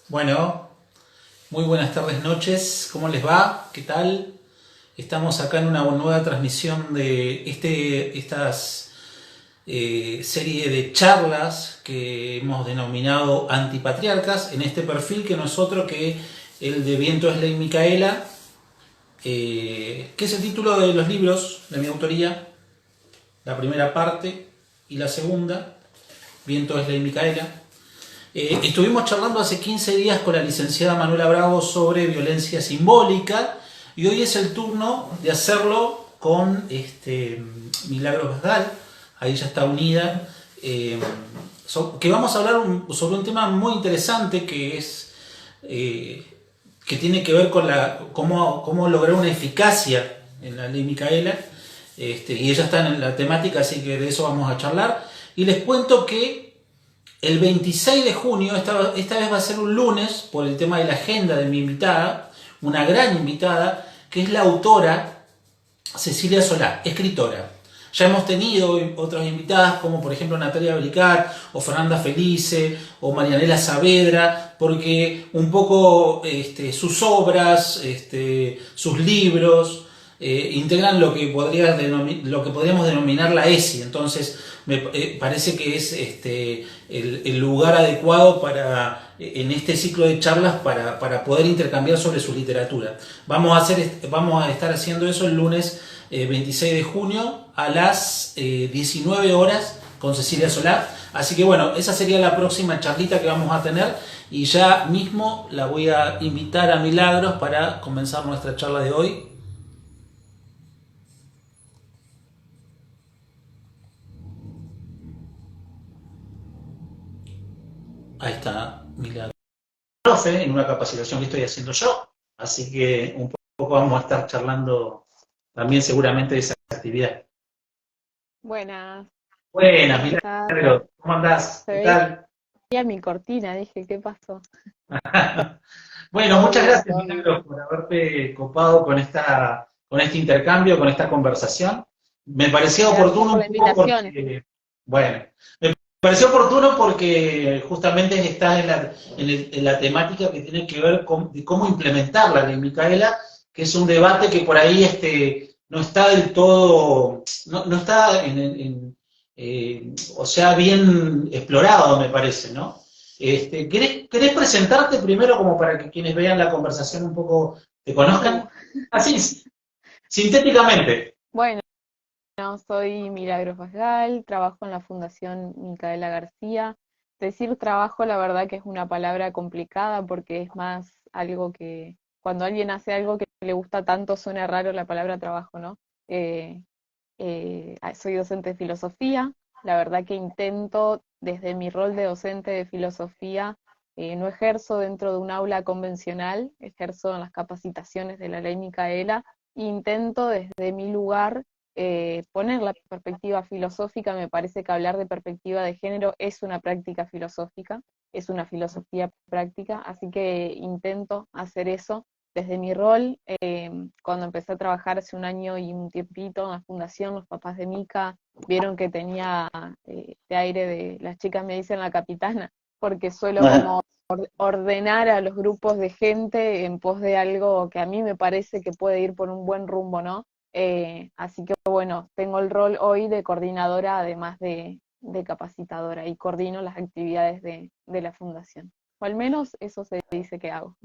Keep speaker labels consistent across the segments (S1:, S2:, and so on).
S1: Bueno, muy buenas tardes, noches. ¿Cómo les va? ¿Qué tal? Estamos acá en una nueva transmisión de estas serie de charlas que hemos denominado antipatriarcas en este perfil que no es otro que el de Viento es Ley Micaela, que es el título de los libros de mi autoría, la primera parte y la segunda, Viento es Ley Micaela. Estuvimos charlando hace 15 días con la licenciada Manuela Bravo sobre violencia simbólica y hoy es el turno de hacerlo con Milagros Basgal, ahí ya está unida, que vamos a hablar sobre un tema muy interesante eh, que tiene que ver con cómo lograr una eficacia en la ley Micaela, y ella está en la temática, así que de eso vamos a charlar. Y les cuento que el 26 de junio, esta vez va a ser un lunes, por el tema de la agenda de mi invitada, una gran invitada, que es la autora Cecilia Solá, escritora. Ya hemos tenido otras invitadas, como por ejemplo Natalia Bricat, o Fernanda Felice, o Marianela Saavedra, porque un poco sus obras, sus libros, integran lo que podríamos denominar la ESI. Entonces, me parece que es el lugar adecuado en este ciclo de charlas para poder intercambiar sobre su literatura. Vamos a estar haciendo eso el lunes 26 de junio a las 19 horas con Cecilia Solá. Así que bueno, esa sería la próxima charlita que vamos a tener y ya mismo la voy a invitar a Milagros para comenzar nuestra charla de hoy. Ahí está Milagros, profe, en una capacitación que estoy haciendo yo. Así que un poco vamos a estar charlando también seguramente de esa actividad.
S2: Buenas,
S1: Buenas,
S2: ¿cómo estás?
S1: Milagros, ¿cómo andás? ¿Qué
S2: Se
S1: tal?
S2: veía mi cortina, dije, ¿qué pasó?
S1: Bueno,
S2: Todo
S1: muchas
S2: bien,
S1: gracias,
S2: todo bien.
S1: Milagros, por haberte copado con este intercambio, con esta conversación. Me parecía
S2: Gracias
S1: oportuno
S2: por
S1: un
S2: la
S1: poco
S2: invitación.
S1: porque, bueno, me pareció oportuno porque justamente está en la temática que tiene que ver de cómo implementar la ley Micaela, que es un debate que por ahí no está del todo, no está o sea, bien explorado, me parece, ¿no? ¿Querés presentarte primero como para que quienes vean la conversación un poco te
S2: Uh,
S1: conozcan? Así, sintéticamente.
S2: bueno, soy Milagros Basgal, trabajo en la Fundación Micaela García. Decir trabajo, la verdad que es una palabra complicada porque es más algo que, cuando alguien hace algo que le gusta tanto, suena raro la palabra trabajo, ¿no? Eh, Soy docente de filosofía. La verdad que intento, desde mi rol de docente de filosofía, no ejerzo dentro de un aula convencional, ejerzo en las capacitaciones de la ley Micaela, e intento desde mi lugar poner la perspectiva filosófica. Me parece que hablar de perspectiva de género es una práctica filosófica, es una filosofía práctica, así que intento hacer eso desde mi rol. Cuando empecé a trabajar hace un año y un tiempito en la fundación, los papás de Mica vieron que tenía este aire de las chicas me dicen la capitana, porque suelo como ordenar a los grupos de gente en pos de algo que a mí me parece que puede ir por un buen rumbo, ¿no? Así que bueno, tengo el rol hoy de coordinadora, además de capacitadora, y coordino las actividades de la fundación. O al menos eso se dice que hago.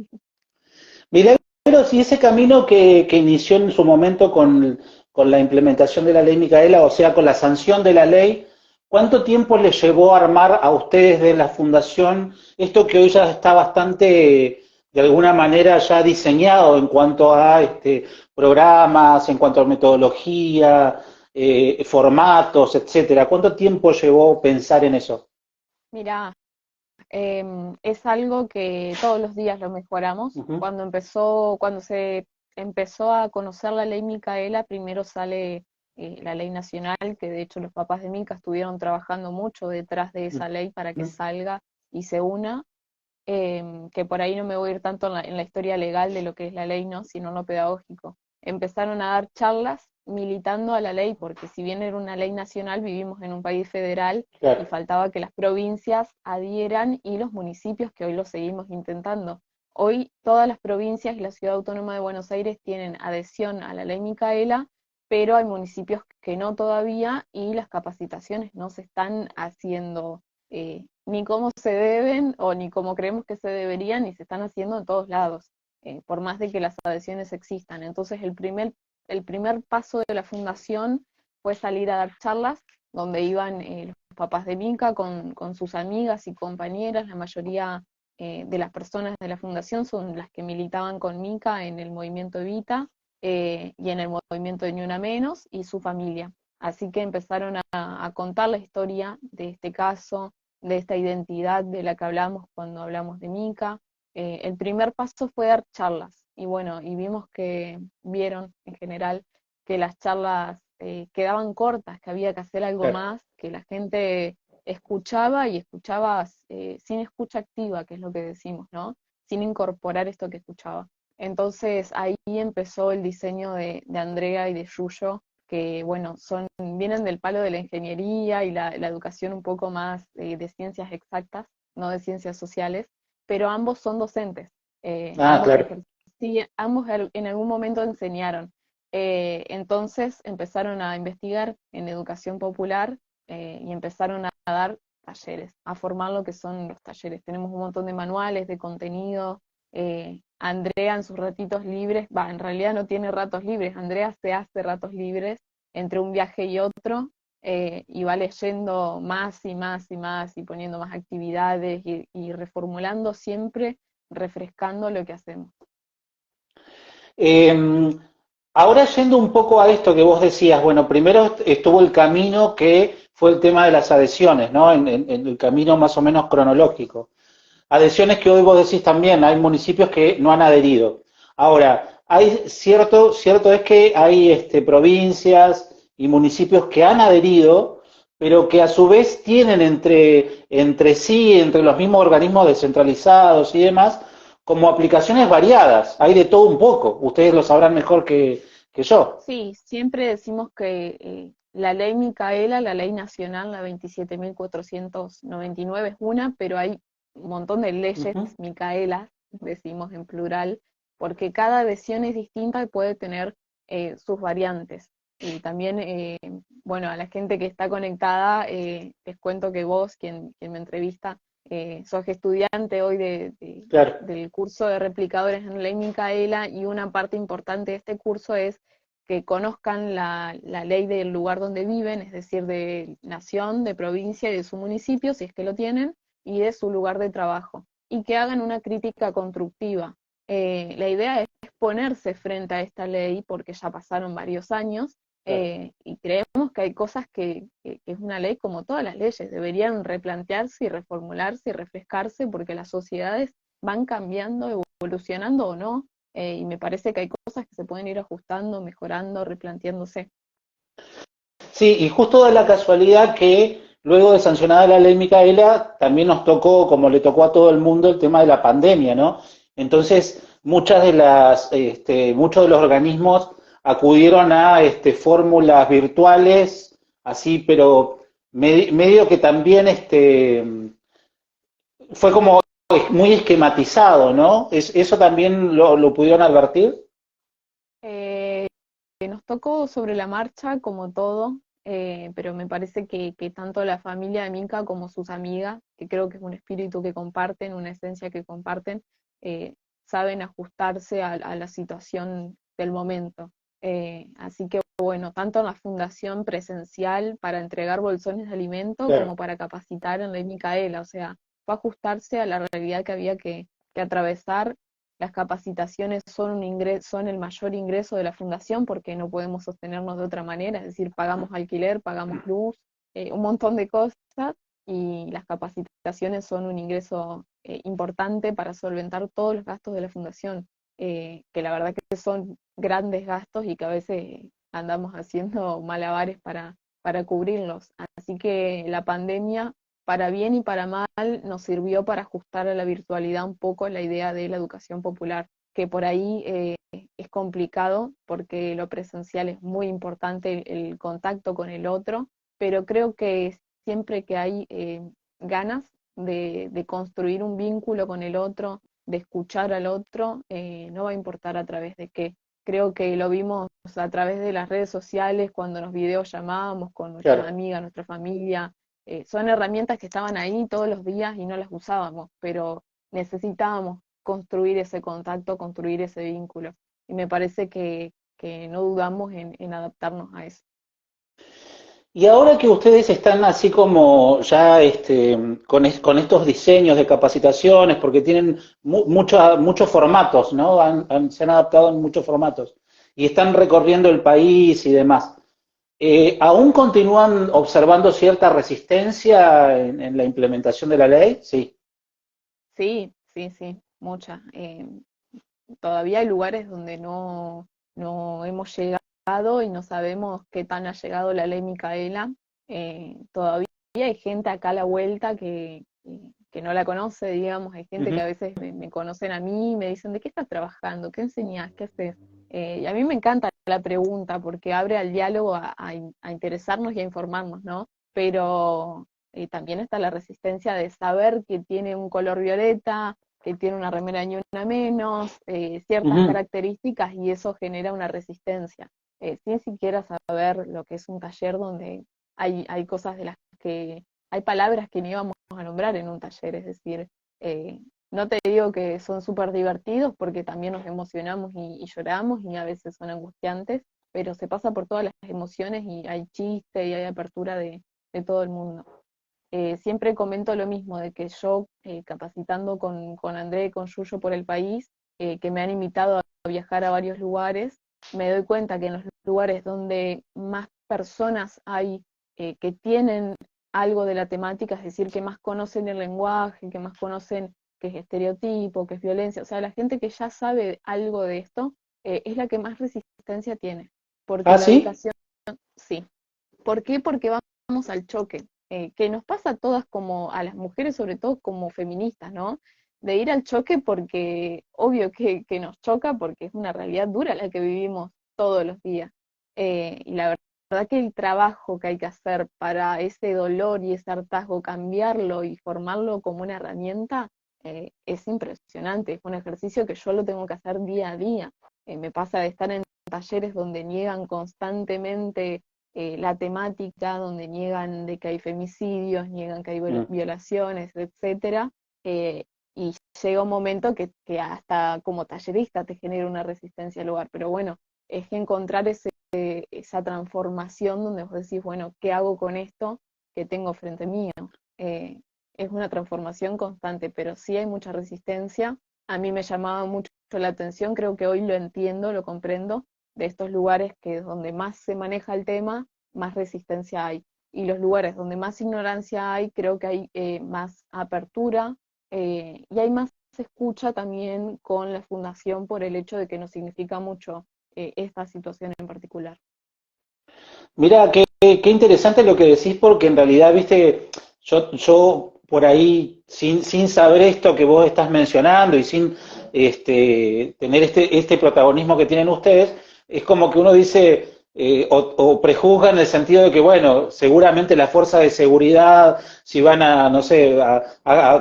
S1: Milagros, y ese camino que inició en su momento con la implementación de la ley Micaela, o sea, con la sanción de la ley, ¿cuánto tiempo les llevó a armar a ustedes de la fundación esto que hoy ya está bastante, de alguna manera, ya diseñado en cuanto a programas, en cuanto a metodología, formatos, etcétera? ¿Cuánto tiempo llevó pensar en eso?
S2: Mira, es algo que todos los días lo mejoramos.
S1: Ujú.
S2: Cuando se empezó a conocer la ley Micaela, primero sale la ley nacional, que de hecho los papás de Mica estuvieron trabajando mucho detrás de esa ley para que salga y se una, que por ahí no me voy a ir tanto en la historia legal de lo que es la ley, ¿no? Sino en lo pedagógico. empezaron a dar charlas militando a la ley, porque si bien era una ley nacional, vivimos en un país federal y
S3: Claro.
S2: faltaba que las provincias adhieran y los municipios, que hoy lo seguimos intentando. Hoy todas las provincias y la Ciudad Autónoma de Buenos Aires tienen adhesión a la ley Micaela, pero hay municipios que no todavía y las capacitaciones no se están haciendo ni como se deben o ni como creemos que se deberían, ni se están haciendo en todos lados, por más de que las adhesiones existan. Entonces el primer paso de la fundación fue salir a dar charlas donde iban los papás de Mica con sus amigas y compañeras, la mayoría de las personas de la fundación son las que militaban con Mica en el movimiento Evita y en el movimiento de Ni Una Menos y su familia. Así que empezaron a contar la historia de este caso, de esta identidad de la que hablamos cuando hablamos de Mica. El primer paso fue dar charlas y bueno, y vieron en general que las charlas quedaban cortas, que había que hacer algo
S3: Claro.
S2: más, que la gente escuchaba y escuchaba sin escucha activa, que es lo que decimos, ¿no? Sin incorporar esto que escuchaba. Entonces ahí empezó el diseño de Andrea y de Yuyo, que bueno, vienen del palo de la ingeniería y la educación un poco más de ciencias exactas, no de ciencias sociales, pero ambos son docentes,
S3: Ah, claro.
S2: ambos en algún momento enseñaron. Entonces empezaron a investigar en educación popular y empezaron a dar talleres, a formar lo que son los talleres. Tenemos un montón de manuales, de contenido. Andrea en sus ratitos libres, en realidad no tiene ratos libres, Andrea se hace ratos libres entre un viaje y otro y va leyendo más y más y más y poniendo más actividades y reformulando siempre, refrescando lo que hacemos.
S3: Eh, Ahora yendo un poco a esto que vos decías, bueno, primero estuvo el camino que fue el tema de las adhesiones, ¿no? En el camino más o menos cronológico. Adhesiones que hoy vos decís también, hay municipios que no han adherido. Ahora, hay cierto es que hay provincias y municipios que han adherido, pero que a su vez tienen entre sí, entre los mismos organismos descentralizados y demás, como aplicaciones variadas. Hay de todo un poco. Ustedes lo sabrán mejor que yo.
S2: Sí, siempre decimos que la ley Micaela, la ley nacional, la 27.499 es una, pero hay un montón de leyes
S3: Ujú.
S2: Micaelas, decimos en plural, porque cada adhesión es distinta y puede tener sus variantes. Y también, bueno, a la gente que está conectada, les cuento que vos, quien me entrevista, sos estudiante hoy
S3: Claro,
S2: del curso de replicadores en ley Micaela y una parte importante de este curso es que conozcan la ley del lugar donde viven, es decir, de nación, de provincia y de su municipio, si es que lo tienen, y de su lugar de trabajo, y que hagan una crítica constructiva. La idea es ponerse frente a esta ley, porque ya pasaron varios años,
S3: claro.
S2: y creemos que hay cosas que es una ley como todas las leyes, deberían replantearse y reformularse y refrescarse, porque las sociedades van cambiando, evolucionando o no, y me parece que hay cosas que se pueden ir ajustando, mejorando, replanteándose.
S3: Sí, y justo da la casualidad que luego de sancionada la ley Micaela, también nos tocó, como le tocó a todo el mundo, el tema de la pandemia, ¿no? Entonces, muchos de los organismos acudieron a fórmulas virtuales, así, pero medio que también fue como muy esquematizado, ¿no? ¿Eso también lo pudieron advertir?
S2: Eh, Nos tocó sobre la marcha, como todo, pero me parece que tanto la familia de Minka como sus amigas, que creo que es un espíritu que comparten, una esencia que comparten, saben ajustarse a la situación del momento. Así que bueno, tanto en la fundación presencial para entregar bolsones de alimento como
S3: Claro.
S2: para capacitar en la Micaela, o sea, fue ajustarse a la realidad que había que atravesar. Las capacitaciones son son el mayor ingreso de la fundación porque no podemos sostenernos de otra manera, es decir, pagamos alquiler, pagamos luz, un montón de cosas, y las capacitaciones son un ingreso importante para solventar todos los gastos de la fundación, que la verdad que son grandes gastos y que a veces andamos haciendo malabares para cubrirlos. Así que la pandemia, para bien y para mal, nos sirvió para ajustar a la virtualidad un poco la idea de la educación popular. que por ahí es complicado porque lo presencial es muy importante, el contacto con el otro, pero creo que siempre que hay ganas de construir un vínculo con el otro, de escuchar al otro, no va a importar a través de qué. Creo que lo vimos a través de las redes sociales cuando nos videollamábamos con nuestras
S3: Claro.
S2: amigas, nuestra familia. Son herramientas que estaban ahí todos los días y no las usábamos, pero necesitábamos construir ese contacto, construir ese vínculo. Y me parece que no dudamos en adaptarnos a eso.
S3: Y ahora que ustedes están así como ya con estos diseños de capacitaciones, porque tienen muchos formatos, ¿no? Se han adaptado en muchos formatos y están recorriendo el país y demás. ¿Aún continúan observando cierta resistencia en la implementación de la ley? Sí.
S2: Sí, sí, sí, muchas. Todavía hay lugares donde no hemos llegado y no sabemos qué tan ha llegado la ley Micaela. Todavía hay gente acá a la vuelta que no la conoce, digamos, hay gente que
S3: Ujú.
S2: a veces me conocen a mí y me dicen, ¿de qué estás trabajando? ¿Qué enseñás? ¿Qué haces? Y a mí me encanta la pregunta porque abre al diálogo a interesarnos y a informarnos, ¿no? Pero también está la resistencia de saber que tiene un color violeta, que tiene una remera ni una menos, ciertas
S3: Ujú.
S2: características y eso genera una resistencia, sin siquiera saber lo que es un taller donde hay cosas de las que, hay palabras que ni íbamos a nombrar en un taller, es decir, eh, no te digo que son súper divertidos porque también nos emocionamos y lloramos y a veces son angustiantes, pero se pasa por todas las emociones y hay chiste y hay apertura de todo el mundo. Siempre comento lo mismo, de que yo capacitando con André y con Yuyo por el país, que me han invitado a viajar a varios lugares, me doy cuenta que en los lugares donde más personas hay que tienen algo de la temática, es decir, que más conocen el lenguaje, que más conocen qué es estereotipo, qué es violencia, o sea, la gente que ya sabe algo de esto, es la que más resistencia tiene, porque
S3: ¿Ah,
S2: la
S3: sí?
S2: educación, sí. ¿Por qué? Porque vamos al choque, que nos pasa a todas como, a las mujeres sobre todo como feministas, ¿no? De ir al choque porque obvio que nos choca porque es una realidad dura la que vivimos todos los días. Y la verdad que el trabajo que hay que hacer para ese dolor y ese hartazgo, cambiarlo y formarlo como una herramienta, es impresionante. Es un ejercicio que yo lo tengo que hacer día a día. Me pasa de estar en talleres donde niegan constantemente la temática, donde niegan de que hay femicidios, niegan que hay
S3: Mm.
S2: violaciones, etcétera, y llega un momento que hasta como tallerista te genera una resistencia al lugar, pero bueno, es encontrar esa transformación donde vos decís, bueno, ¿qué hago con esto que tengo frente mío? Eh, es una transformación constante, pero sí hay mucha resistencia. A mí me llamaba mucho la atención, creo que hoy lo entiendo, lo comprendo, de estos lugares que es donde más se maneja el tema, más resistencia hay. Y los lugares donde más ignorancia hay, creo que hay más apertura y hay más escucha también con la fundación por el hecho de que nos significa mucho esta situación en particular.
S3: Mira, qué interesante lo que decís, porque en realidad, viste, yo por ahí, sin saber esto que vos estás mencionando y sin tener este protagonismo que tienen ustedes, es como que uno dice, o prejuzga en el sentido de que, bueno, seguramente las fuerzas de seguridad, si van a, no sé,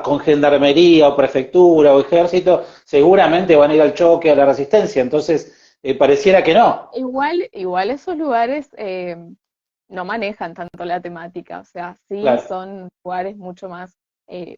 S3: con gendarmería o prefectura o ejército, seguramente van a ir al choque, a la resistencia. Entonces, pareciera que no.
S2: Igual esos lugares no manejan tanto la temática, o sea, sí
S3: Claro,
S2: son lugares mucho más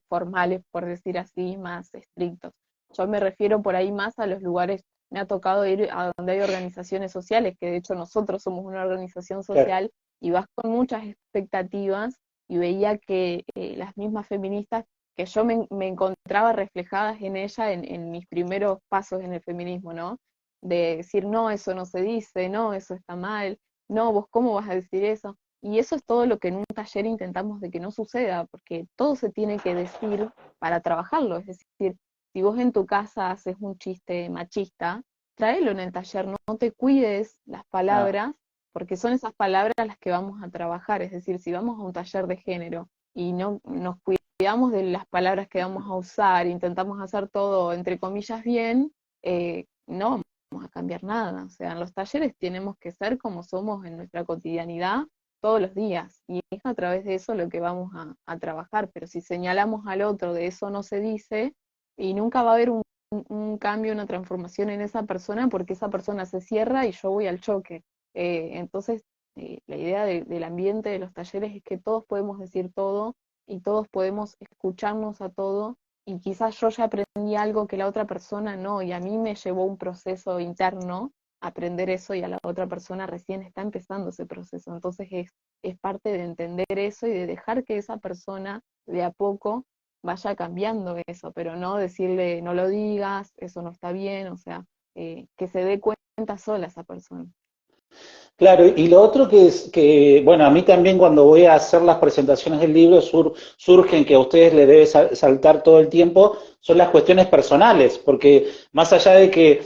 S2: formales, por decir así, más estrictos. Yo me refiero por ahí más a los lugares, me ha tocado ir a donde hay organizaciones sociales, que de hecho nosotros somos una organización
S3: claro.
S2: social, y vas con muchas expectativas y veía que las mismas feministas, que yo me encontraba reflejadas en ella en mis primeros pasos en el feminismo, ¿no? De decir, no, eso no se dice, no, eso está mal, no, vos cómo vas a decir eso. Y eso es todo lo que en un taller intentamos de que no suceda, porque todo se tiene que decir para trabajarlo. Es decir, si vos en tu casa haces un chiste machista, tráelo en el taller, no te cuides las
S3: Ah,
S2: palabras, porque son esas palabras las que vamos a trabajar. Es decir, si vamos a un taller de género y no nos cuidamos de las palabras que vamos a usar, intentamos hacer todo entre comillas bien, no vamos a cambiar nada. O sea, en los talleres tenemos que ser como somos en nuestra cotidianidad todos los días, y es a través de eso lo que vamos a trabajar, pero si señalamos al otro de eso no se dice, y nunca va a haber un cambio, una transformación en esa persona, porque esa persona se cierra y yo voy al choque. Entonces, la idea del ambiente de los talleres es que todos podemos decir todo y todos podemos escucharnos a todo, y quizás yo ya aprendí algo que la otra persona no, y a mí me llevó un proceso interno aprender eso, y a la otra persona recién está empezando ese proceso. Entonces es parte de entender eso y de dejar que esa persona de a poco vaya cambiando eso, pero no decirle no lo digas, eso no está bien, o sea, que se dé cuenta sola esa persona.
S3: Claro, y lo otro que es que, bueno, a mí también cuando voy a hacer las presentaciones del libro surgen que a ustedes les debe saltar todo el tiempo, son las cuestiones personales, porque más allá de que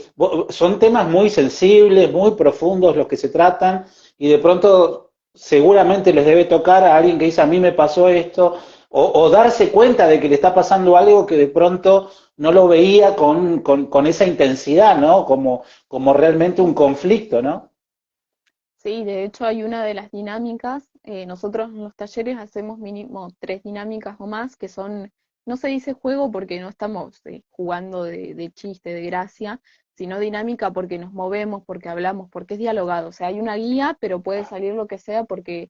S3: son temas muy sensibles, muy profundos los que se tratan, y de pronto seguramente les debe tocar a alguien que dice, a mí me pasó esto, o darse cuenta de que le está pasando algo que de pronto no lo veía con esa intensidad, ¿no? Como realmente un conflicto, ¿no?
S2: Sí, de hecho hay una de las dinámicas, nosotros en los talleres hacemos mínimo 3 dinámicas o más, que son, no se dice juego porque no estamos jugando de chiste, de gracia, sino dinámica porque nos movemos, porque hablamos, porque es dialogado. O sea, hay una guía, pero puede salir lo que sea porque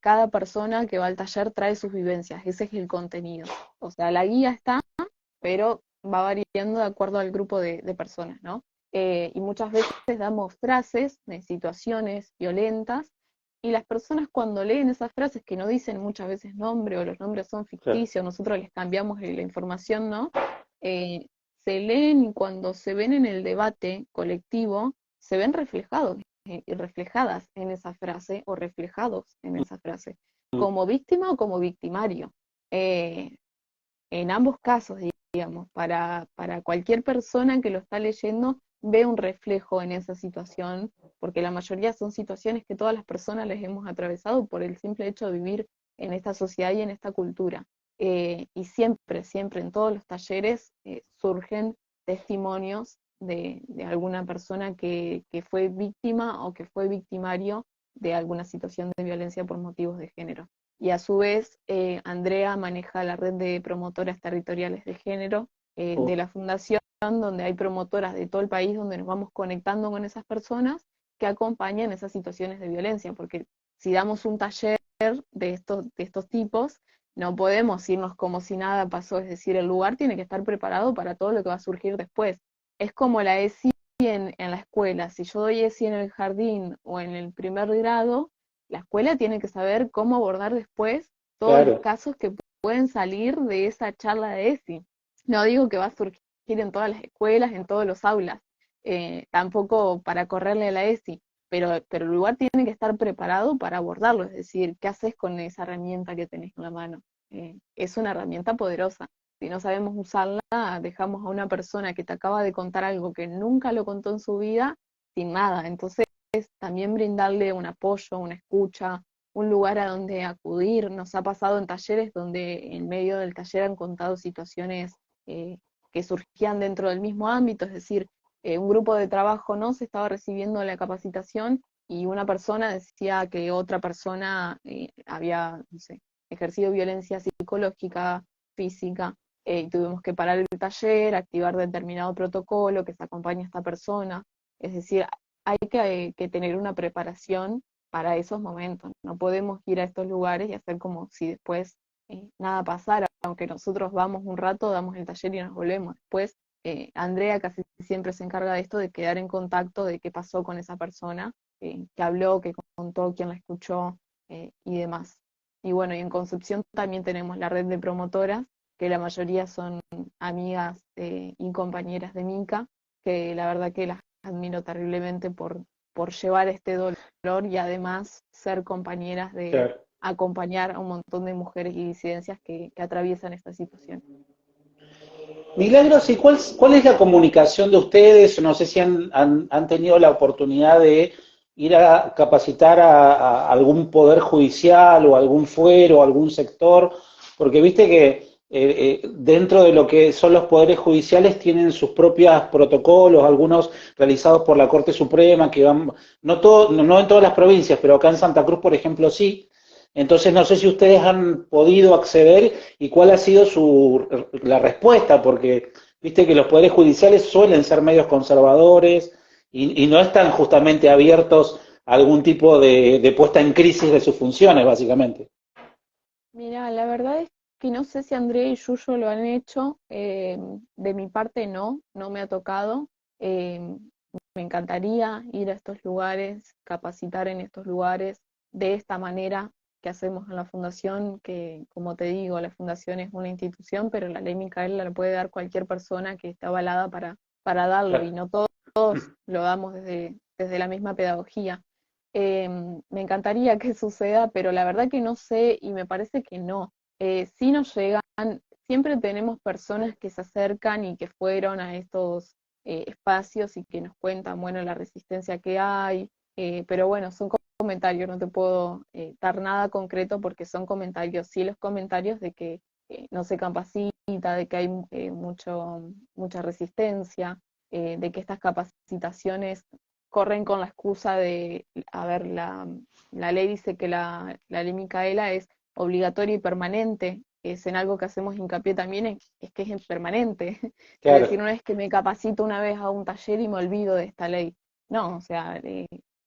S2: cada persona que va al taller trae sus vivencias, ese es el contenido. O sea, la guía está, pero va variando de acuerdo al grupo de personas, ¿no? Y muchas veces damos frases de situaciones violentas, y las personas cuando leen esas frases que no dicen muchas veces nombre, o los nombres son
S3: Claro.
S2: ficticios, nosotros les cambiamos la información, ¿no? Se leen, y cuando se ven en el debate colectivo, se ven reflejados y reflejadas en esa frase, o reflejados en esa frase, como víctima o como victimario. Eh, en ambos casos, digamos, para cualquier persona que lo está leyendo, ve un reflejo en esa situación, porque la mayoría son situaciones que todas las personas les hemos atravesado por el simple hecho de vivir en esta sociedad y en esta cultura. Y siempre, siempre en todos los talleres surgen testimonios de alguna persona que fue víctima o que fue victimario de alguna situación de violencia por motivos de género. Y a su vez, Andrea maneja la red de promotoras territoriales de género de la fundación, donde hay promotoras de todo el país, donde nos vamos conectando con esas personas que acompañan esas situaciones de violencia, porque si damos un taller de estos tipos, no podemos irnos como si nada pasó, es decir, el lugar tiene que estar preparado para todo lo que va a surgir después. Es como la ESI en la escuela, si yo doy ESI en el jardín o en el primer grado, la escuela tiene que saber cómo abordar después todos los
S3: Claro.
S2: casos que pueden salir de esa charla de ESI. No digo que va a surgir en todas las escuelas, en todos los aulas, tampoco para correrle a la ESI, pero el lugar tiene que estar preparado para abordarlo, es decir, ¿qué haces con esa herramienta que tenés en la mano? Es una herramienta poderosa. Si no sabemos usarla, dejamos a una persona que te acaba de contar algo que nunca lo contó en su vida sin nada. Entonces, también brindarle un apoyo, una escucha, un lugar a donde acudir. Nos ha pasado en talleres donde en medio del taller han contado situaciones que surgían dentro del mismo ámbito, es decir, un grupo de trabajo no se estaba recibiendo la capacitación, y una persona decía que otra persona había, no sé, ejercido violencia psicológica, física, y tuvimos que parar el taller, activar determinado protocolo que se acompañe a esta persona. Es decir, hay que tener una preparación para esos momentos. No podemos ir a estos lugares y hacer como si después nada pasara. Aunque nosotros vamos un rato, damos el taller y nos volvemos. Después, Andrea casi siempre se encarga de esto, de quedar en contacto de qué pasó con esa persona, que habló, que contó, quién la escuchó y demás. Y bueno, y en Concepción también tenemos la red de promotoras, que la mayoría son amigas y compañeras de Mica, que la verdad que las admiro terriblemente por llevar este dolor, y además ser compañeras de
S3: Claro.
S2: acompañar a un montón de mujeres y disidencias que atraviesan esta situación.
S3: Milagros, ¿y cuál es la comunicación de ustedes? No sé si han tenido la oportunidad de ir a capacitar a algún poder judicial o algún fuero o algún sector, porque viste que dentro de lo que son los poderes judiciales tienen sus propios protocolos, algunos realizados por la Corte Suprema, que van, no, todo, no en todas las provincias, pero acá en Santa Cruz, por ejemplo, sí. Entonces no sé si ustedes han podido acceder y cuál ha sido la respuesta, porque viste que los poderes judiciales suelen ser medios conservadores y no están justamente abiertos a algún tipo de puesta en crisis de sus funciones, básicamente.
S2: Mira, la verdad es que no sé si Andrea y Yuyo lo han hecho. De mi parte no me ha tocado. Eh, Me encantaría ir a estos lugares, capacitar en estos lugares de esta manera que hacemos en la fundación, que como te digo, la fundación es una institución, pero la ley Micaela la puede dar cualquier persona que esté avalada para darlo, y
S3: Claro,
S2: no todos lo damos desde la misma pedagogía. Me encantaría que suceda, pero la verdad que no sé y me parece que no. Si nos llegan, siempre tenemos personas que se acercan y que fueron a estos espacios y que nos cuentan, bueno, la resistencia que hay, pero bueno, son comentarios, no te puedo dar nada concreto porque son comentarios, sí los comentarios de que no se capacita, de que hay mucha resistencia, de que estas capacitaciones corren con la excusa de, a ver, la ley dice que la ley Micaela es obligatoria y permanente, es en algo que hacemos hincapié también, es que es permanente. Es decir,
S3: claro,
S2: no es que me capacito una vez a un taller y me olvido de esta ley. No, o sea,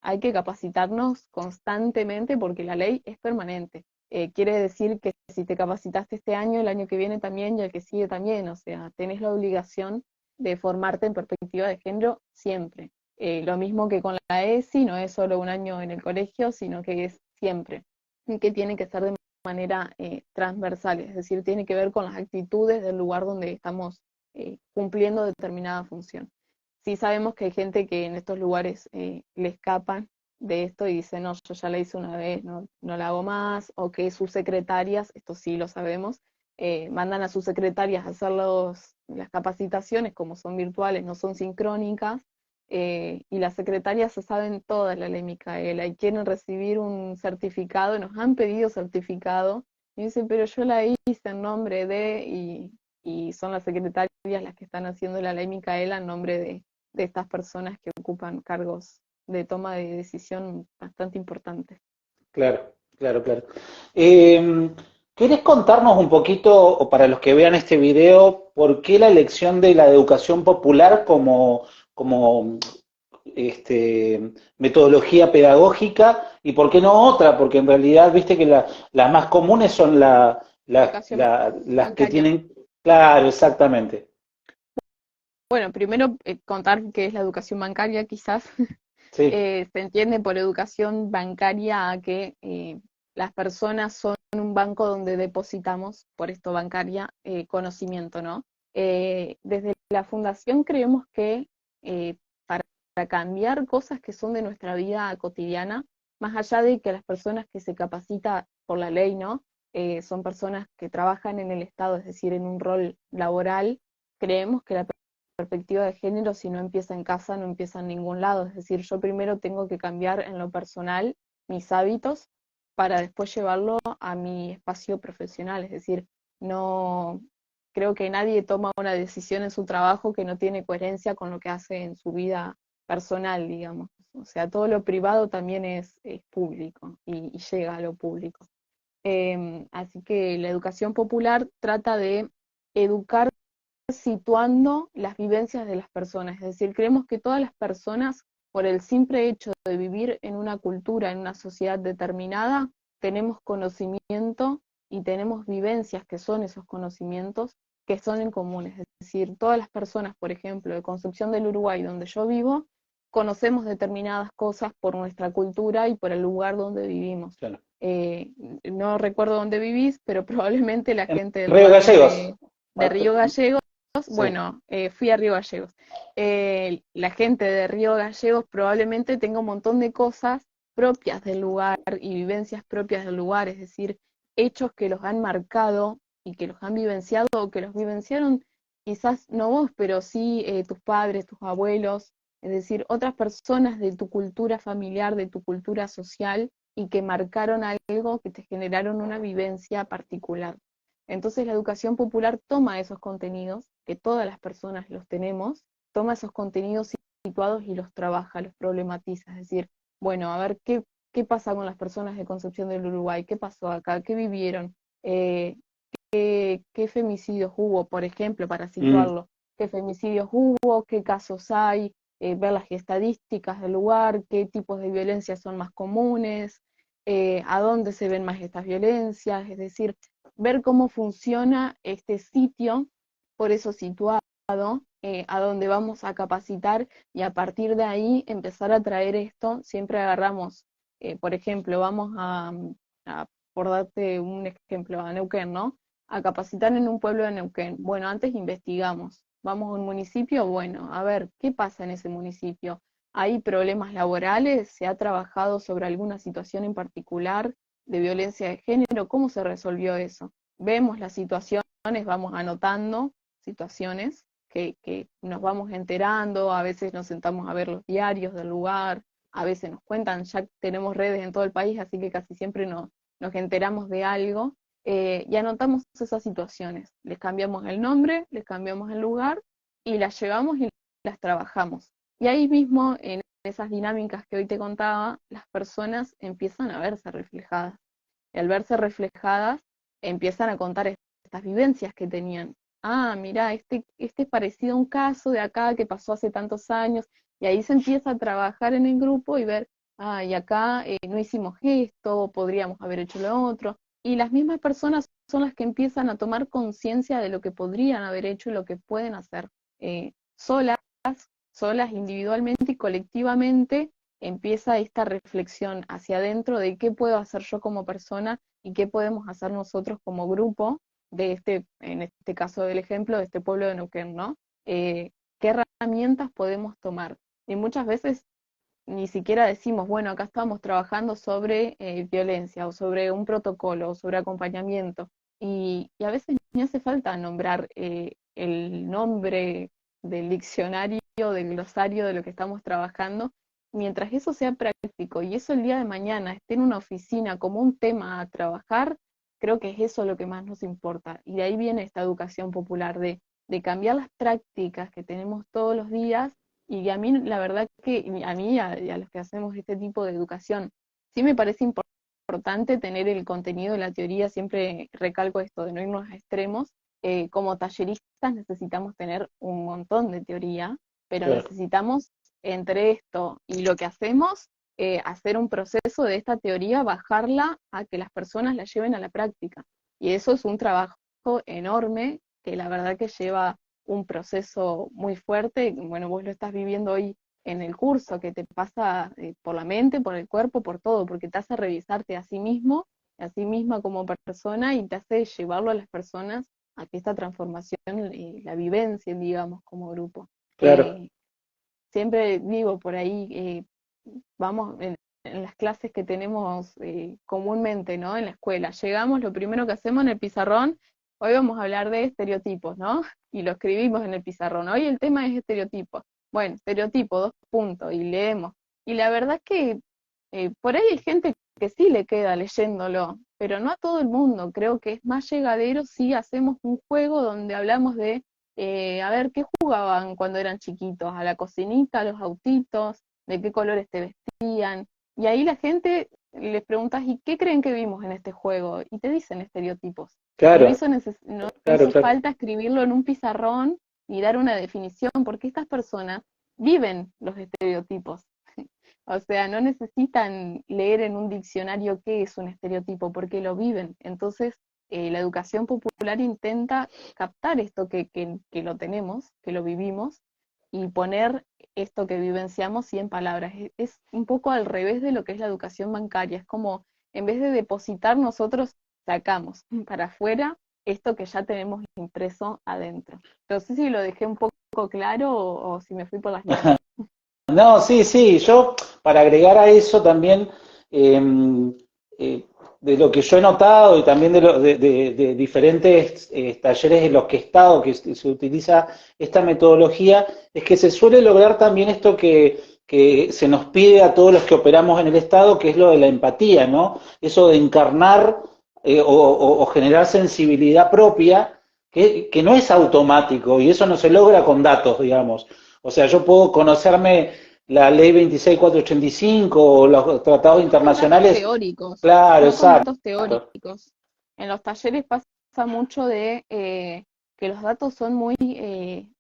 S2: hay que capacitarnos constantemente porque la ley es permanente. Quiere decir que si te capacitaste este año, el año que viene también y el que sigue también. O sea, tenés la obligación de formarte en perspectiva de género siempre. Lo mismo que con la ESI, no es solo un año en el colegio, sino que es siempre. Y que tiene que ser de manera transversal, es decir, tiene que ver con las actitudes del lugar donde estamos cumpliendo determinada función. Sí sabemos que hay gente que en estos lugares le escapan de esto y dice, no, yo ya la hice una vez, no la hago más, o que sus secretarias, esto sí lo sabemos, mandan a sus secretarias a hacer las capacitaciones, como son virtuales, no son sincrónicas, y las secretarias se saben toda la ley Micaela y quieren recibir un certificado, nos han pedido certificado, y dicen, pero yo la hice en nombre de, y son las secretarias las que están haciendo la ley Micaela en nombre de estas personas que ocupan cargos de toma de decisión bastante importantes.
S3: claro, claro, claro. ¿Querés contarnos un poquito, o para los que vean este video, por qué la elección de la educación popular como metodología pedagógica y por qué no otra? Porque en realidad, viste que las más comunes son
S2: Educación
S3: las que
S2: bancaria.
S3: tienen, claro, exactamente.
S2: Bueno, primero contar qué es la educación bancaria, quizás.
S3: Sí,
S2: Se entiende por educación bancaria a que las personas son un banco donde depositamos, por esto bancaria, conocimiento, ¿no? Desde la fundación creemos que para cambiar cosas que son de nuestra vida cotidiana, más allá de que las personas que se capacitan por la ley, ¿no? Son personas que trabajan en el Estado, es decir, en un rol laboral, creemos que la perspectiva de género, si no empieza en casa, no empieza en ningún lado. Es decir, yo primero tengo que cambiar en lo personal mis hábitos para después llevarlo a mi espacio profesional. Es decir, no creo que nadie toma una decisión en su trabajo que no tiene coherencia con lo que hace en su vida personal, digamos. O sea, todo lo privado también es público y llega a lo público. Así que la educación popular trata de educar situando las vivencias de las personas. Es decir, creemos que todas las personas, por el simple hecho de vivir en una cultura, en una sociedad determinada, tenemos conocimiento y tenemos vivencias que son esos conocimientos que son en comunes. Es decir, todas las personas, por ejemplo, de Concepción del Uruguay, donde yo vivo, conocemos determinadas cosas por nuestra cultura y por el lugar donde vivimos.
S3: claro.
S2: Eh, no recuerdo dónde vivís, pero probablemente la
S3: En
S2: gente del
S3: Río
S2: barrio
S3: Gallegos.
S2: de Río Gallegos,
S3: Sí,
S2: bueno, fui a Río Gallegos. La gente de Río Gallegos probablemente tenga un montón de cosas propias del lugar y vivencias propias del lugar, es decir, hechos que los han marcado y que los han vivenciado o que los vivenciaron quizás no vos, pero sí tus padres, tus abuelos, es decir, otras personas de tu cultura familiar, de tu cultura social y que marcaron algo, que te generaron una vivencia particular. Entonces la educación popular toma esos contenidos, que todas las personas los tenemos, toma esos contenidos situados y los trabaja, los problematiza, es decir, bueno, a ver qué pasa con las personas de Concepción del Uruguay, qué pasó acá, qué vivieron, eh, qué femicidios hubo, por ejemplo, para situarlo, qué femicidios hubo, qué casos hay, ver las estadísticas del lugar, qué tipos de violencia son más comunes, a dónde se ven más estas violencias, es decir, ver cómo funciona este sitio, por eso situado, a dónde vamos a capacitar y a partir de ahí empezar a traer esto, siempre agarramos, por ejemplo, vamos por darte un ejemplo, a Neuquén, ¿no? A capacitar en un pueblo de Neuquén. Bueno, antes investigamos, vamos a un municipio, bueno, a ver, ¿qué pasa en ese municipio? ¿Hay problemas laborales? ¿Se ha trabajado sobre alguna situación en particular de violencia de género? ¿Cómo se resolvió eso? Vemos las situaciones, vamos anotando situaciones que nos vamos enterando, a veces nos sentamos a ver los diarios del lugar, a veces nos cuentan, ya tenemos redes en todo el país, así que casi siempre nos enteramos de algo, y anotamos esas situaciones. Les cambiamos el nombre, les cambiamos el lugar, y las llevamos y las trabajamos. Y ahí mismo, en esas dinámicas que hoy te contaba, las personas empiezan a verse reflejadas. Y al verse reflejadas, empiezan a contar estas vivencias que tenían. Ah, mira, este es parecido a un caso de acá que pasó hace tantos años, y ahí se empieza a trabajar en el grupo y ver, ah, y acá no hicimos esto, podríamos haber hecho lo otro, y las mismas personas son las que empiezan a tomar conciencia de lo que podrían haber hecho y lo que pueden hacer. Solas, solas individualmente y colectivamente, empieza esta reflexión hacia adentro de qué puedo hacer yo como persona y qué podemos hacer nosotros como grupo de en este caso del ejemplo, de este pueblo de Neuquén, ¿no? ¿Qué herramientas podemos tomar? Y muchas veces ni siquiera decimos, bueno, acá estamos trabajando sobre violencia o sobre un protocolo o sobre acompañamiento. Y a veces ni hace falta nombrar el nombre del diccionario, del glosario de lo que estamos trabajando, mientras eso sea práctico y eso el día de mañana esté en una oficina como un tema a trabajar, creo que es eso lo que más nos importa. Y de ahí viene esta educación popular, de cambiar las prácticas que tenemos todos los días. Y a mí, la verdad que a mí y a los que hacemos este tipo de educación, sí me parece importante tener el contenido de la teoría, siempre recalco esto de no irnos a extremos. Como talleristas necesitamos tener un montón de teoría, pero
S3: Claro.
S2: necesitamos entre esto y lo que hacemos, hacer un proceso de esta teoría, bajarla a que las personas la lleven a la práctica. Y eso es un trabajo enorme que la verdad que lleva un proceso muy fuerte. Bueno, vos lo estás viviendo hoy en el curso, que te pasa por la mente, por el cuerpo, por todo, porque te hace revisarte a sí mismo, a sí misma como persona y te hace llevarlo a las personas a que esta transformación la vivencia, digamos, como grupo.
S3: Claro.
S2: Siempre digo por ahí, vamos en las clases que tenemos comúnmente, ¿no? En la escuela, llegamos, lo primero que hacemos en el pizarrón, hoy vamos a hablar de estereotipos, ¿no? Y lo escribimos en el pizarrón, hoy el tema es estereotipos. Bueno, estereotipo, 2 puntos, y leemos. Y la verdad es que por ahí hay gente que sí le queda leyéndolo, pero no a todo el mundo. Creo que es más llegadero si hacemos un juego donde hablamos de, a ver, ¿qué jugaban cuando eran chiquitos? A la cocinita, a los autitos, de qué colores te vestían. Y ahí la gente les preguntas, ¿y qué creen que vimos en este juego? Y te dicen estereotipos. Y no
S3: Claro,
S2: hizo, no
S3: claro,
S2: hizo
S3: claro.
S2: falta escribirlo en un pizarrón ni dar una definición, porque estas personas viven los estereotipos. O sea, no necesitan leer en un diccionario qué es un estereotipo, porque lo viven. Entonces, la educación popular intenta captar esto que lo tenemos, que lo vivimos, y poner esto que vivenciamos sí en palabras. Es un poco al revés de lo que es la educación bancaria. Es como, en vez de depositar, nosotros sacamos para afuera esto que ya tenemos impreso adentro. No sé si lo dejé un poco claro o si me fui por las ramas.
S3: No, sí, sí, yo para agregar a eso también, eh, de lo que yo he notado y también de diferentes talleres en los que he estado, que se utiliza esta metodología, es que se suele lograr también esto que se nos pide a todos los que operamos en el Estado, que es lo de la empatía, ¿no? Eso de encarnar o generar sensibilidad propia que no es automático y eso no se logra con datos, digamos. O sea, yo puedo conocerme la ley 26485 o los tratados
S2: No con datos
S3: internacionales,
S2: teóricos,
S3: claro,
S2: no con
S3: exacto.
S2: datos teóricos. En los talleres pasa mucho de que los datos son muy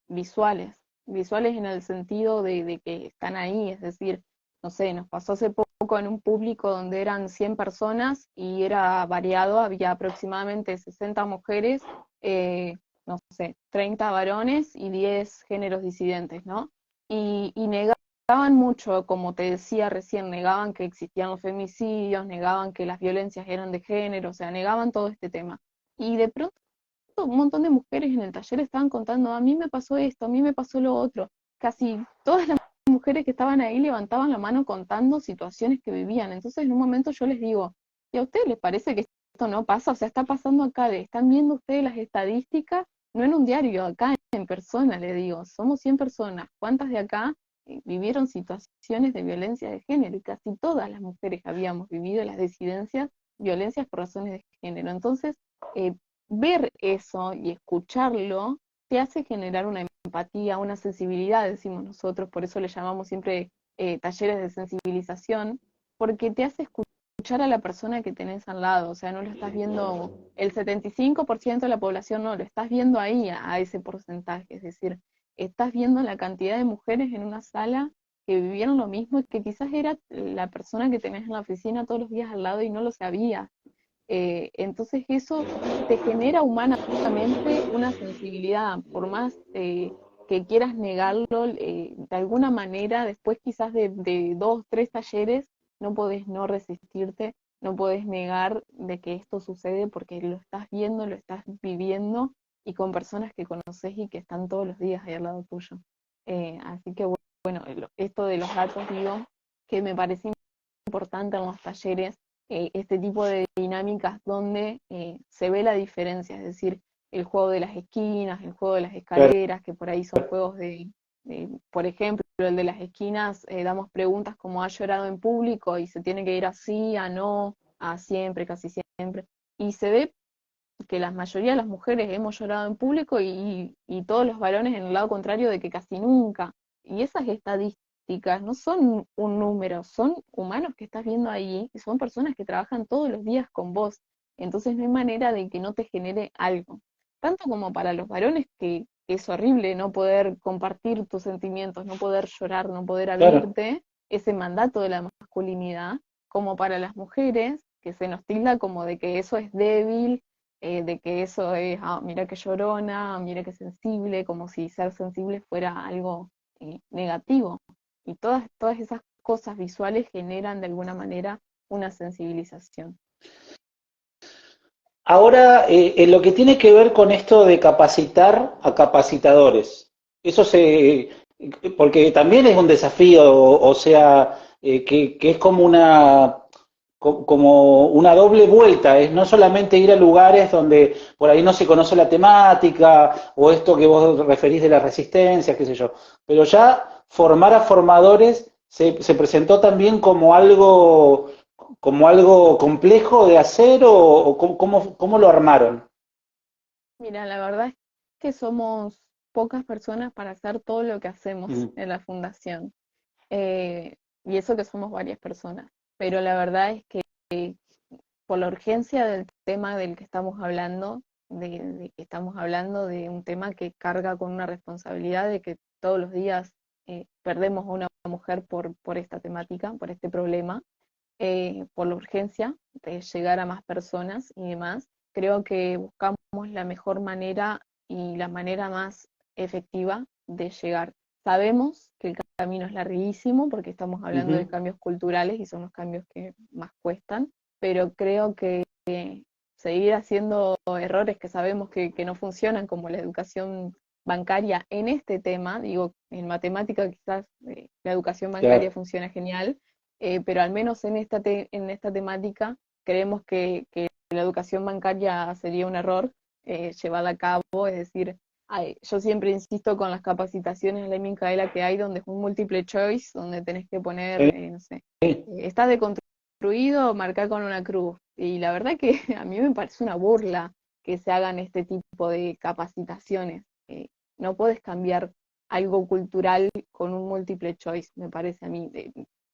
S2: visuales, visuales en el sentido de que están ahí, es decir, no sé, nos pasó hace poco en un público donde eran 100 personas y era variado, había aproximadamente 60 mujeres, no sé, 30 varones y 10 géneros disidentes, ¿no? Y negaban mucho, como te decía recién, negaban que existían los femicidios, negaban que las violencias eran de género, o sea, negaban todo este tema. Y de pronto un montón de mujeres en el taller estaban contando, a mí me pasó esto, a mí me pasó lo otro. Casi todas las mujeres que estaban ahí levantaban la mano contando situaciones que vivían. Entonces en un momento yo les digo, ¿y a ustedes les parece que esto no pasa? O sea, está pasando acá, están viendo ustedes las estadísticas, no en un diario, acá en persona, le digo, somos 100 personas, ¿cuántas de acá vivieron situaciones de violencia de género? Y casi todas las mujeres habíamos vivido las disidencias, violencias por razones de género. Entonces, ver eso y escucharlo te hace generar una empatía, una sensibilidad, decimos nosotros, por eso le llamamos siempre talleres de sensibilización, porque te hace escuchar a la persona que tenés al lado, o sea, no lo estás viendo el 75% de la población, no, lo estás viendo ahí a ese porcentaje, es decir, estás viendo la cantidad de mujeres en una sala que vivieron lo mismo y que quizás era la persona que tenés en la oficina todos los días al lado y no lo sabías. Entonces eso te genera humanamente una sensibilidad, por más que quieras negarlo, de alguna manera, después quizás de 2, 3 talleres, no podés no resistirte, no podés negar de que esto sucede porque lo estás viendo, lo estás viviendo y con personas que conoces y que están todos los días ahí al lado tuyo. Así que bueno, esto de los datos, digo, que me parece importante en los talleres este tipo de dinámicas donde se ve la diferencia, es decir, el juego de las esquinas, el juego de las escaleras, que por ahí son juegos por ejemplo, el de las esquinas, damos preguntas como ¿ha llorado en público? Y se tiene que ir así, a no, a siempre, casi siempre. Y se ve que la mayoría de las mujeres hemos llorado en público y todos los varones en el lado contrario de que casi nunca. Y esas estadísticas no son un número, son humanos que estás viendo ahí y son personas que trabajan todos los días con vos. Entonces no hay manera de que no te genere algo. Tanto como para los varones que es horrible no poder compartir tus sentimientos, no poder llorar, no poder
S3: Claro.
S2: abrirte, ese mandato de la masculinidad, como para las mujeres, que se nos tilda como de que eso es débil, de que eso es, mira que llorona, mira que sensible, como si ser sensible fuera algo negativo. Y todas esas cosas visuales generan de alguna manera una sensibilización.
S3: Ahora, en lo que tiene que ver con esto de capacitar a capacitadores, eso porque también es un desafío, o sea, que es como como una doble vuelta, es no solamente ir a lugares donde por ahí no se conoce la temática, o esto que vos referís de las resistencias, qué sé yo, pero ya formar a formadores se presentó también como algo complejo de hacer o cómo lo armaron.
S2: Mira, la verdad es que somos pocas personas para hacer todo lo que hacemos
S3: Mm.
S2: en la fundación. Y eso que somos varias personas. Pero la verdad es que por la urgencia del tema del que estamos hablando, de que estamos hablando de un tema que carga con una responsabilidad de que todos los días perdemos a una mujer por esta temática, por este problema, por la urgencia de llegar a más personas y demás, creo que buscamos la mejor manera y la manera más efectiva de llegar. Sabemos que el camino es larguísimo porque estamos hablando de
S3: Ujú.
S2: cambios culturales y son los cambios que más cuestan, pero creo que seguir haciendo errores que sabemos que no funcionan, como la educación bancaria en este tema, digo, en matemática quizás la educación bancaria
S3: Claro.
S2: funciona genial, pero al menos en esta temática creemos que la educación bancaria sería un error llevada a cabo, es decir, yo siempre insisto con las capacitaciones en la Micaela que hay, donde es un multiple choice, donde tenés que poner,
S3: Sí,
S2: no sé, ¿estás deconstruido? Marcar con una cruz. Y la verdad que a mí me parece una burla que se hagan este tipo de capacitaciones. No puedes cambiar algo cultural con un multiple choice, me parece a mí.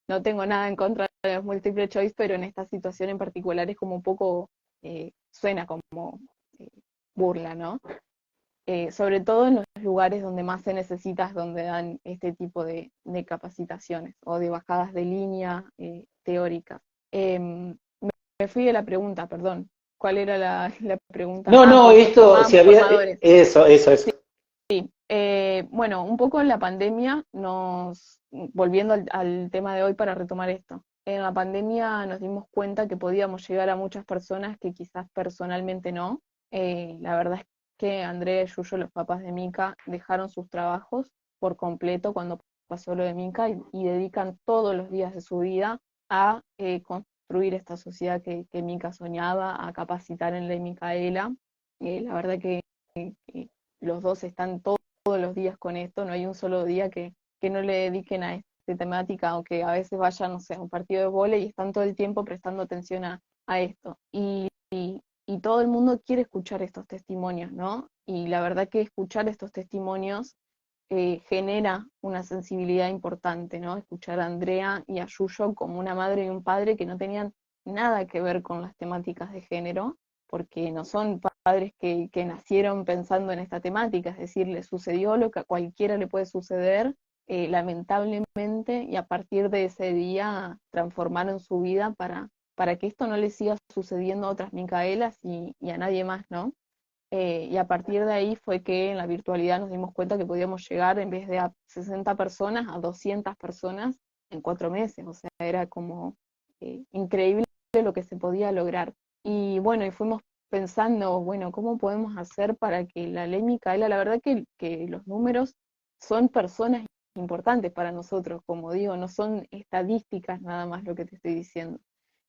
S2: No tengo nada en contra de los multiple choice, pero en esta situación en particular es como un poco, suena como eh, burla, ¿no? Sobre todo en los lugares donde más se necesita, es donde dan este tipo de capacitaciones o de bajadas de línea teóricas. Me fui de la pregunta, perdón. ¿Cuál era la pregunta?
S3: No,
S2: Ah,
S3: no,
S2: ¿por qué
S3: esto, si
S2: formábamos
S3: había,
S2: formadores?
S3: eso.
S2: Bueno, un poco en la pandemia volviendo al tema de hoy para retomar esto, en la pandemia nos dimos cuenta que podíamos llegar a muchas personas que quizás personalmente no. La verdad es que Andrea y Yuyo, los papás de Mica, dejaron sus trabajos por completo cuando pasó lo de Mica y dedican todos los días de su vida a construir esta sociedad que Mica soñaba, a capacitar en Ley Micaela. La verdad que los dos están todos los días con esto, no hay un solo día que no le dediquen a esta temática, aunque a veces vayan, no sé, a un partido de vóley y están todo el tiempo prestando atención a esto. Y todo el mundo quiere escuchar estos testimonios, ¿no? Y la verdad que escuchar estos testimonios genera una sensibilidad importante, ¿no? Escuchar a Andrea y a Yuyo como una madre y un padre que no tenían nada que ver con las temáticas de género, porque no son padres que nacieron pensando en esta temática, es decir, les sucedió lo que a cualquiera le puede suceder, lamentablemente, y a partir de ese día transformaron su vida para que esto no le siga sucediendo a otras Micaelas y a nadie más, ¿no? Y a partir de ahí fue que en la virtualidad nos dimos cuenta que podíamos llegar en vez de a 60 personas, a 200 personas en 4 meses. O sea, era como increíble lo que se podía lograr. Y bueno, y fuimos pensando, bueno, ¿cómo podemos hacer para que la ley Micaela, la verdad que los números son personas importantes para nosotros, como digo, no son estadísticas nada más lo que te estoy diciendo.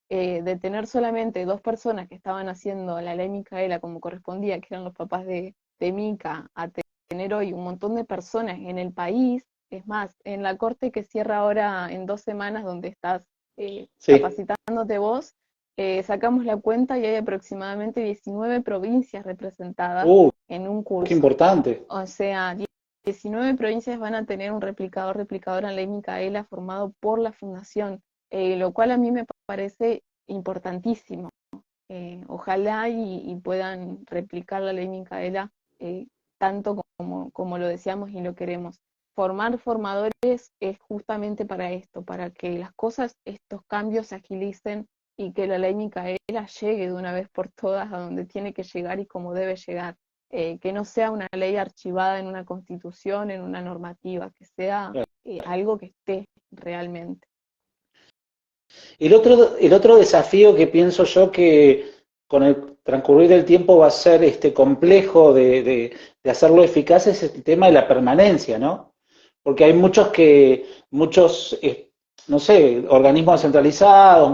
S2: De tener solamente 2 personas que estaban haciendo la ley Micaela como correspondía, que eran los papás de Mica, a tener hoy un montón de personas en el país, es más, en la corte que cierra ahora en 2 semanas, donde estás
S3: Sí.
S2: capacitándote vos, sacamos la cuenta y hay aproximadamente 19 provincias representadas
S3: Uh,
S2: en un
S3: qué
S2: curso.
S3: importante.
S2: O sea, 19 provincias van a tener un replicador en ley Micaela formado por la fundación, lo cual a mí me parece importantísimo. Ojalá y puedan replicar la ley Micaela tanto como lo deseamos y lo queremos. Formar formadores es justamente para esto, para que las cosas, estos cambios se agilicen y que la ley Micaela llegue de una vez por todas a donde tiene que llegar y como debe llegar. Que no sea una ley archivada en una constitución, en una normativa, que sea algo que esté realmente.
S3: El otro desafío que pienso yo que con el transcurrir del tiempo va a ser complejo de hacerlo eficaz es el tema de la permanencia, ¿no? Porque hay muchos, no sé, organismos descentralizados,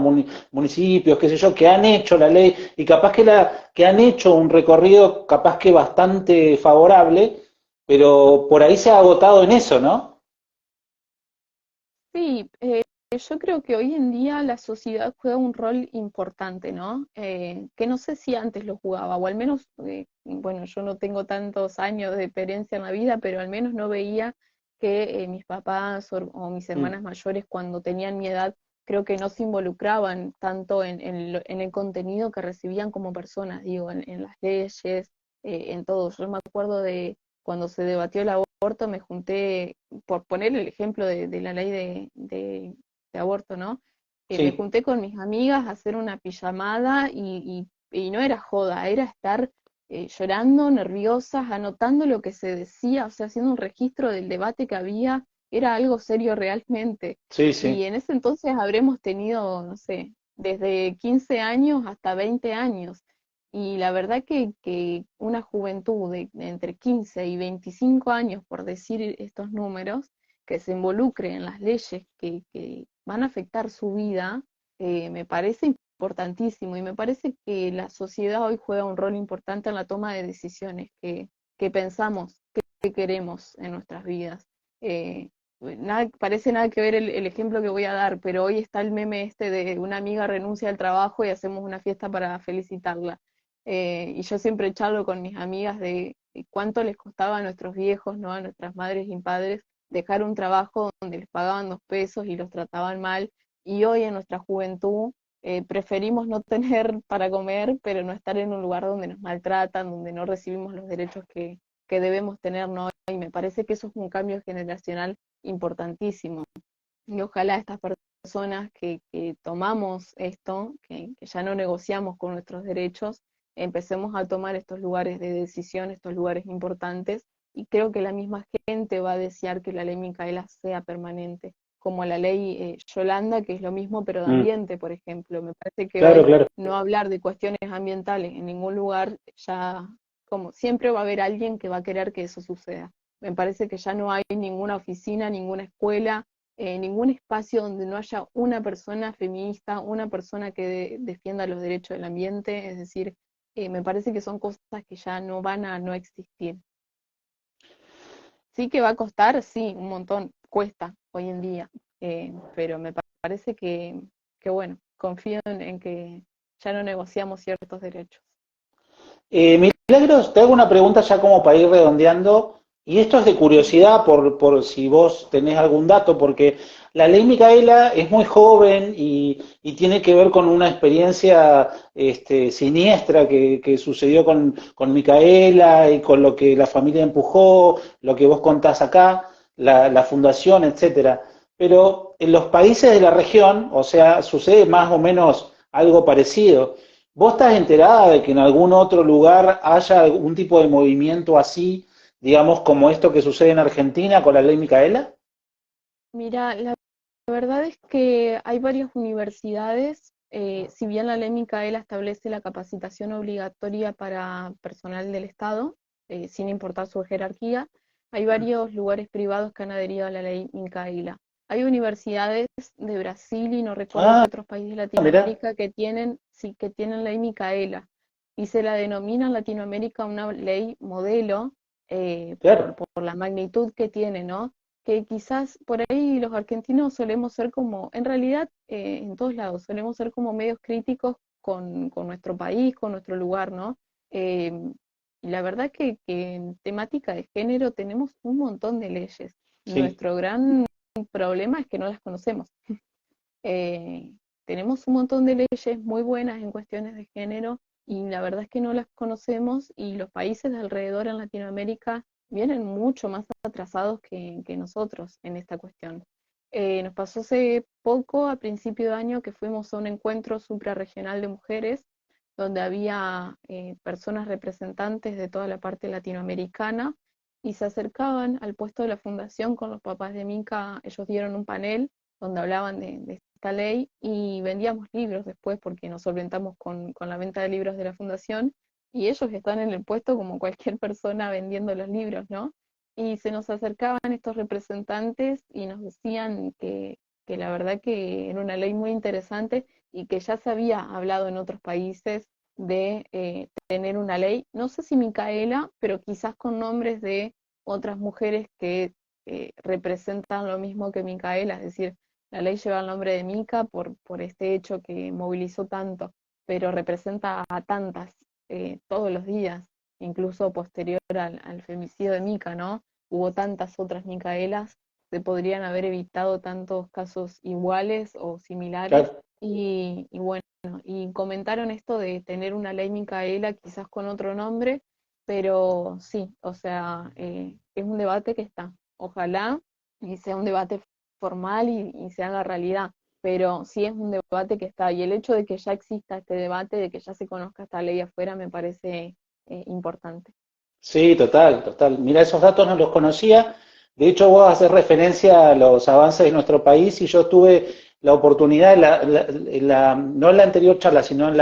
S3: municipios, qué sé yo, que han hecho la ley y capaz que han hecho un recorrido capaz que bastante favorable, pero por ahí se ha agotado en eso, ¿no?
S2: Sí, yo creo que hoy en día la sociedad juega un rol importante, ¿no? Que no sé si antes lo jugaba, o al menos, bueno, yo no tengo tantos años de experiencia en la vida, pero al menos no veía que mis papás o mis
S3: Mm,
S2: hermanas mayores cuando tenían mi edad, creo que no se involucraban tanto en el contenido que recibían como personas, digo, en las leyes, en todo. Yo me acuerdo de cuando se debatió el aborto, me junté, por poner el ejemplo de la ley de aborto, ¿no? Me
S3: sí,
S2: junté con mis amigas a hacer una pijamada y no era joda, era estar llorando, nerviosas, anotando lo que se decía, o sea, haciendo un registro del debate que había, era algo serio realmente.
S3: sí,
S2: Y
S3: sí.
S2: en ese entonces habremos tenido, no sé, desde 15 años hasta 20 años. Y la verdad que una juventud de entre 15 y 25 años, por decir estos números, que se involucre en las leyes que van a afectar su vida, me parece importantísimo y me parece que la sociedad hoy juega un rol importante en la toma de decisiones, que pensamos, que queremos en nuestras vidas. nada, parece nada que ver el ejemplo que voy a dar, pero hoy está el meme este de una amiga renuncia al trabajo y hacemos una fiesta para felicitarla. Y yo siempre charlo con mis amigas de cuánto les costaba a nuestros viejos, ¿no? A nuestras madres y padres, dejar un trabajo donde les pagaban 2 pesos y los trataban mal. Y hoy en nuestra juventud preferimos no tener para comer, pero no estar en un lugar donde nos maltratan, donde no recibimos los derechos que debemos tener, ¿no? Y me parece que eso es un cambio generacional importantísimo. Y ojalá estas personas que tomamos esto, que ya no negociamos con nuestros derechos, empecemos a tomar estos lugares de decisión, estos lugares importantes, y creo que la misma gente va a desear que la ley Micaela sea permanente, como la ley Yolanda, que es lo mismo, pero de
S3: Mm,
S2: ambiente, por ejemplo. Me parece que
S3: claro,
S2: hoy
S3: claro.
S2: no hablar de cuestiones ambientales en ningún lugar, ya como siempre va a haber alguien que va a querer que eso suceda. Me parece que ya no hay ninguna oficina, ninguna escuela, ningún espacio donde no haya una persona feminista, una persona que defienda los derechos del ambiente, es decir, me parece que son cosas que ya no van a no existir. Sí que va a costar, sí, un montón, cuesta hoy en día, pero me parece que bueno, confío en que ya no negociamos ciertos derechos.
S3: Milagros, te hago una pregunta ya como para ir redondeando, y esto es de curiosidad por si vos tenés algún dato, porque la ley Micaela es muy joven y tiene que ver con una experiencia siniestra que sucedió con Micaela y con lo que la familia empujó, lo que vos contás acá, la fundación, etcétera. Pero en los países de la región, o sea, sucede más o menos algo parecido. ¿Vos estás enterada de que en algún otro lugar haya algún tipo de movimiento así, digamos, como esto que sucede en Argentina con la ley Micaela?
S2: Mira, la verdad es que hay varias universidades, si bien la ley Micaela establece la capacitación obligatoria para personal del Estado, sin importar su jerarquía, hay varios lugares privados que han adherido a la ley Micaela. Hay universidades de Brasil y no recuerdo
S3: Ah,
S2: qué otros países de
S3: mirá,
S2: Latinoamérica que tienen, sí, que tienen ley Micaela y se la denomina en Latinoamérica una ley modelo
S3: claro,
S2: por la magnitud que tiene, ¿no? Que quizás por ahí los argentinos solemos ser como, en realidad en todos lados, solemos ser como medios críticos con nuestro país, con nuestro lugar, ¿no? Y la verdad que en temática de género tenemos un montón de leyes.
S3: sí.
S2: Nuestro gran problema es que no las conocemos. Eh, Tenemos un montón de leyes muy buenas en cuestiones de género y la verdad es que no las conocemos y los países de alrededor en Latinoamérica vienen mucho más atrasados que nosotros en esta cuestión. Nos pasó hace poco, a principio de año, que fuimos a un encuentro suprarregional de mujeres donde había personas representantes de toda la parte latinoamericana y se acercaban al puesto de la fundación con los papás de Mica. Ellos dieron un panel donde hablaban de esta ley y vendíamos libros después porque nos solventamos con la venta de libros de la fundación y ellos están en el puesto como cualquier persona vendiendo los libros, ¿no? Y se nos acercaban estos representantes y nos decían que la verdad que era una ley muy interesante y que ya se había hablado en otros países de tener una ley, no sé si Micaela, pero quizás con nombres de otras mujeres que representan lo mismo que Micaela, es decir, la ley lleva el nombre de Mica por este hecho que movilizó tanto, pero representa a tantas todos los días, incluso posterior al femicidio de Mica, ¿no? Hubo tantas otras Micaelas, se podrían haber evitado tantos casos iguales o similares,
S3: Claro.
S2: y bueno, y comentaron esto de tener una ley Micaela quizás con otro nombre, pero sí, o sea, es un debate que está. Ojalá y sea un debate formal y se haga realidad, pero sí es un debate que está. Y el hecho de que ya exista este debate, de que ya se conozca esta ley afuera, me parece importante.
S3: Sí, total, total. Mira, esos datos no los conocía. De hecho, vos haces referencia a los avances de nuestro país y yo tuve la oportunidad, no en la anterior charla, sino en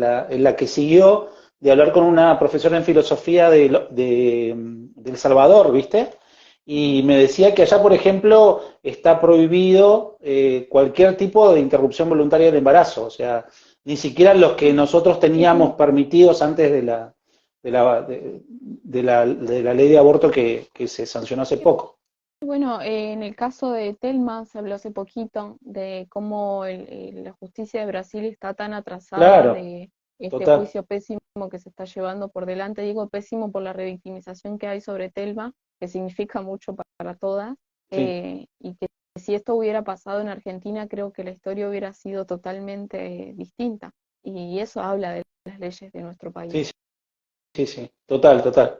S3: la que siguió, de hablar con una profesora en filosofía de El Salvador, ¿viste? Y me decía que allá, por ejemplo, está prohibido cualquier tipo de interrupción voluntaria del embarazo. O sea, ni siquiera los que nosotros teníamos permitidos antes de la ley de aborto que se sancionó hace poco.
S2: Bueno, en el caso de Telma se habló hace poquito de cómo la justicia de Brasil está tan atrasada
S3: Claro,
S2: de este
S3: total.
S2: juicio pésimo que se está llevando por delante. Digo pésimo por la revictimización que hay sobre Telma, que significa mucho para todas,
S3: Sí,
S2: y que si esto hubiera pasado en Argentina, creo que la historia hubiera sido totalmente distinta. Y eso habla de las leyes de nuestro país.
S3: sí, sí, sí, total, total.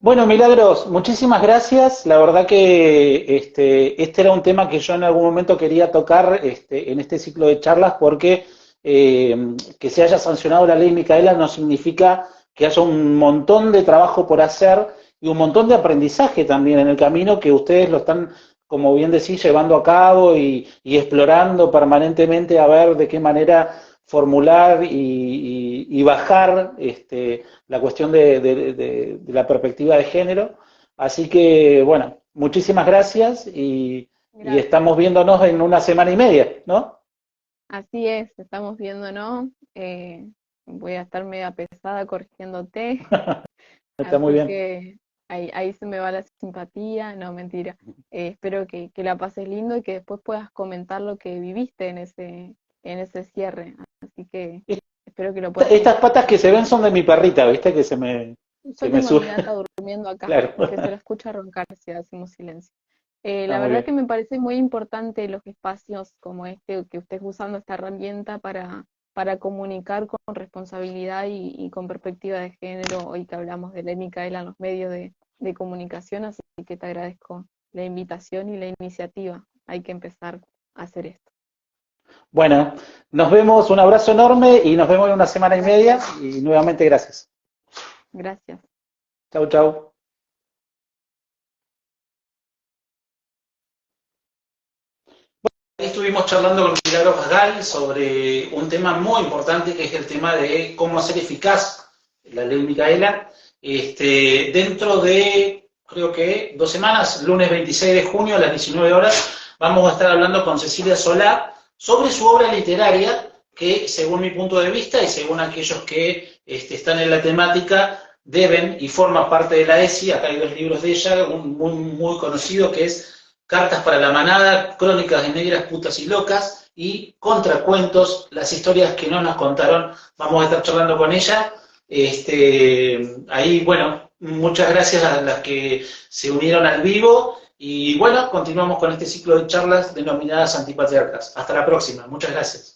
S3: Bueno, Milagros, muchísimas gracias. La verdad que este era un tema que yo en algún momento quería tocar en este ciclo de charlas porque que se haya sancionado la ley Micaela no significa que haya un montón de trabajo por hacer y un montón de aprendizaje también en el camino que ustedes lo están, como bien decís, llevando a cabo y explorando permanentemente a ver de qué manera formular y bajar la cuestión de la perspectiva de género. Así que, bueno, muchísimas gracias y
S2: Gracias.
S3: estamos viéndonos en una semana y media, ¿no?
S2: Así es, estamos viéndonos. Voy a estar media pesada corrigiéndote,
S3: Está muy
S2: así
S3: bien.
S2: que ahí se me va la simpatía, no, mentira. Espero que la pases lindo y que después puedas comentar lo que viviste en ese cierre. Así que espero que lo puedas
S3: Estas patas que se ven
S2: compartir.
S3: son de mi perrita, ¿viste?
S2: Yo
S3: Que me
S2: tengo a mi
S3: sube.
S2: gata durmiendo acá,
S3: Claro.
S2: que se la escucha roncar si hacemos silencio.
S3: Está
S2: La
S3: muy
S2: verdad
S3: bien.
S2: que me parece muy importante los espacios como este, que estés usando esta herramienta para comunicar con responsabilidad y con perspectiva de género, hoy que hablamos de la Micaela en los medios de comunicación, así que te agradezco la invitación y la iniciativa. Hay que empezar a hacer esto.
S3: Bueno, nos vemos, un abrazo enorme y nos vemos en una semana y media
S2: Gracias,
S3: y nuevamente gracias.
S2: gracias.
S3: Chau, chau. Ahí estuvimos charlando con Milagro Pascal sobre un tema muy importante que es el tema de cómo hacer eficaz la ley Micaela. Dentro de, creo que 2 semanas, lunes 26 de junio a las 19 horas, vamos a estar hablando con Cecilia Solá sobre su obra literaria que, según mi punto de vista y según aquellos que están en la temática, deben y forman parte de la ESI. Acá hay 2 libros de ella, un muy conocido que es Cartas para la manada, Crónicas de negras, putas y locas, y Contracuentos, las historias que no nos contaron. Vamos a estar charlando con ella. Ahí, bueno, muchas gracias a las que se unieron al vivo. Y bueno, continuamos con este ciclo de charlas denominadas antipatriarcas. Hasta la próxima. Muchas gracias.